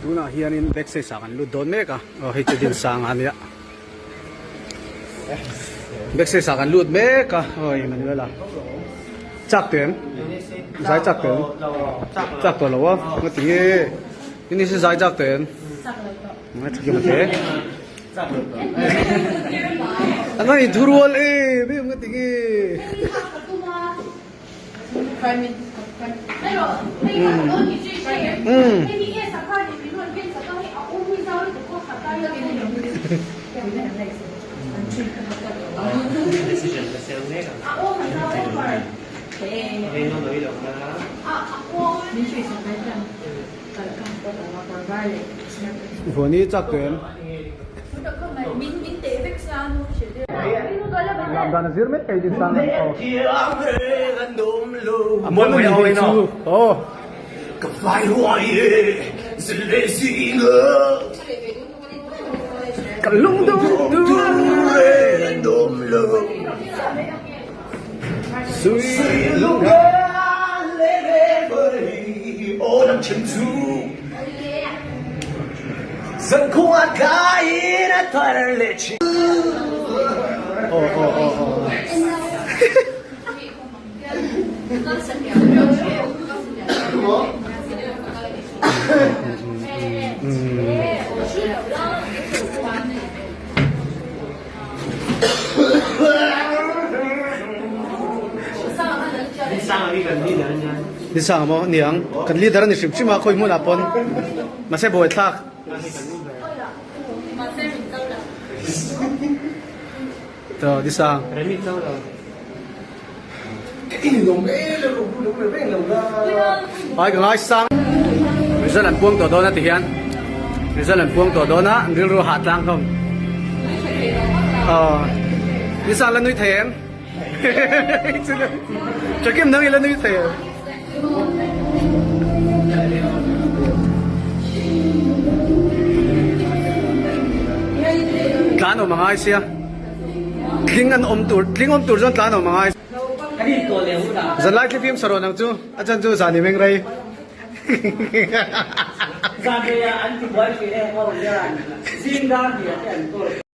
tuna hianin bekse sakan ludon meka o hito din sangan ya bekse sakan lud meka oi manila chắc tiền giá chắc tiền chắcตัวแล้ววะเมื่อกี้นี่คือgiá chắc tiềnไม่ถูกยังไงอันนั้นอีทูรัวเลยไม่เมื่อกี้พวกนี้จักเกินการnazir met kayo din sana mo mo yung ito oh kapay huwaye silesiga kalung dum dum lo sui luga leve bơi ô năm chân thu dân không ai cái đã thoại lệ chi đi sang mo niang kan leader ni sim chima khoi mun apon ma se boy thak to đi sang ai cái ngay sang người dân làm buông tổ đó na tiyan người dân làm buông tổ đó na riêng ru hạt lang không đi sang là nuôi thèm cho kim nâng là nuôi thèm Klano mga ay siya. Klingan om tur zon klano mga ay. Zan like film saro nang chu. Ajan chu zani meng rai. Sabi ya anti boy kaya ko yan. Sinda dia kan.